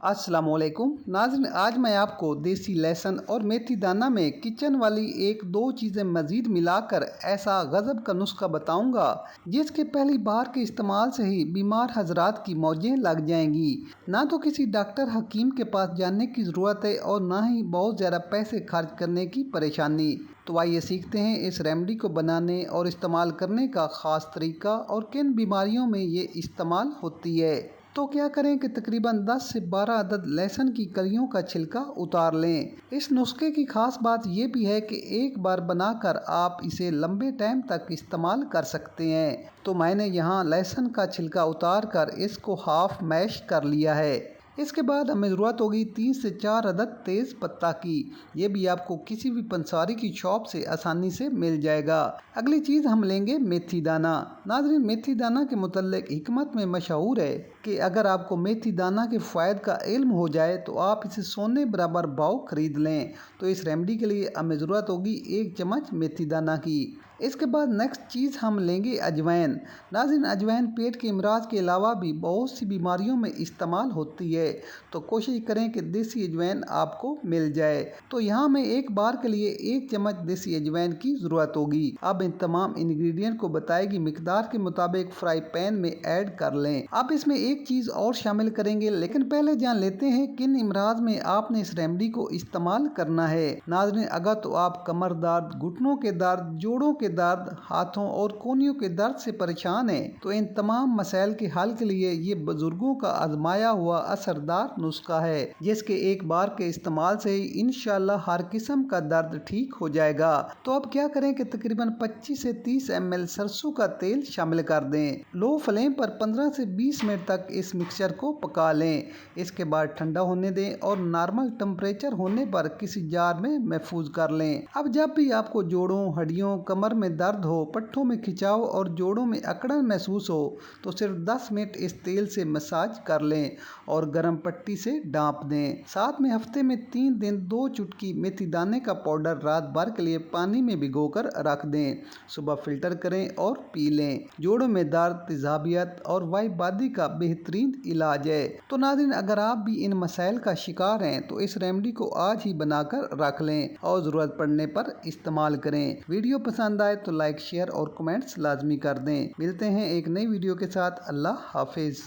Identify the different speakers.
Speaker 1: السلام علیکم ناظرین، آج میں آپ کو دیسی لہسن اور میتھی دانہ میں کچن والی ایک دو چیزیں مزید ملا کر ایسا غضب کا نسخہ بتاؤں گا جس کے پہلی بار کے استعمال سے ہی بیمار حضرات کی موجیں لگ جائیں گی۔ نہ تو کسی ڈاکٹر حکیم کے پاس جانے کی ضرورت ہے اور نہ ہی بہت زیادہ پیسے خرچ کرنے کی پریشانی۔ تو آئیے سیکھتے ہیں اس ریمیڈی کو بنانے اور استعمال کرنے کا خاص طریقہ اور کن بیماریوں میں یہ استعمال ہوتی ہے۔ تو کیا کریں کہ تقریباً 10 سے 12 عدد لہسن کی کلیوں کا چھلکا اتار لیں۔ اس نسخے کی خاص بات یہ بھی ہے کہ ایک بار بنا کر آپ اسے لمبے ٹائم تک استعمال کر سکتے ہیں۔ تو میں نے یہاں لہسن کا چھلکا اتار کر اس کو ہاف میش کر لیا ہے۔ اس کے بعد ہمیں ضرورت ہوگی 3 سے 4 عدد تیز پتہ کی۔ یہ بھی آپ کو کسی بھی پنساری کی شاپ سے آسانی سے مل جائے گا۔ اگلی چیز ہم لیں گے میتھی دانہ۔ ناظرین، میتھی دانہ کے متعلق حکمت میں مشہور ہے کہ اگر آپ کو میتھی دانہ کے فوائد کا علم ہو جائے تو آپ اسے سونے برابر بھاؤ خرید لیں۔ تو اس ریمیڈی کے لیے ہمیں ضرورت ہوگی 1 چمچ میتھی دانہ کی۔ اس کے بعد نیکسٹ چیز ہم لیں گے اجوائن۔ ناظرین، اجوائن پیٹ کے امراض کے علاوہ بھی بہت سی بیماریوں میں استعمال ہوتی ہے، تو کوشش کریں کہ دیسی اجوائن آپ کو مل جائے۔ تو یہاں میں ایک بار کے لیے 1 چمچ دیسی اجوائن کی ضرورت ہوگی۔ اب ان تمام انگریڈینٹ کو بتائی گئی مقدار کے مطابق فرائی پین میں ایڈ کر لیں۔ اب اس میں ایک چیز اور شامل کریں گے، لیکن پہلے جان لیتے ہیں کن امراض میں آپ نے اس ریمیڈی کو استعمال کرنا ہے۔ ناظرین، اگر تو آپ کمر درد، گھٹنوں کے درد، جوڑوں کے درد، ہاتھوں اور کونیوں کے درد سے پریشان ہیں تو ان تمام مسائل کے حل کے لیے یہ بزرگوں کا آزمایا ہوا اثردار نسخہ ہے، جس کے ایک بار کے استعمال سے ہی انشاءاللہ ہر قسم کا درد ٹھیک ہو جائے گا۔ تو اب کیا کریں کہ تقریباً 25 سے 30 ml سرسوں کا تیل شامل کر دیں۔ لو فلیم پر 15 سے 20 منٹ تک اس مکسچر کو پکا لیں۔ اس کے بعد ٹھنڈا ہونے دیں اور نارمل ٹمپریچر ہونے پر کسی جار میں محفوظ کر لیں۔ اب جب بھی آپ کو جوڑوں، ہڈیوں، کمر میں درد ہو، پٹھوں میں کھچاؤ اور جوڑوں میں اکڑن محسوس ہو تو صرف 10 منٹ اس تیل سے مساج کر لیں اور گرم پٹی سے ڈانپ دیں۔ ساتھ میں ہفتے میں 3 دن 2 چٹکی میتھی دانے کا پاؤڈر رات بھر کے لیے پانی میں بھگو کر رکھ دیں۔ صبح فلٹر کریں اور پی لیں۔ جوڑوں میں درد، تیزابیت اور وائی بادی کا بہترین علاج ہے۔ تو ناظرین، اگر آپ بھی ان مسائل کا شکار ہیں تو اس ریمیڈی کو آج ہی بنا کر رکھ لیں اور ضرورت پڑنے پر استعمال کریں۔ ویڈیو پسند آئے تو لائک، شیئر اور کمنٹس لازمی کر دیں۔ ملتے ہیں ایک نئی ویڈیو کے ساتھ۔ اللہ حافظ۔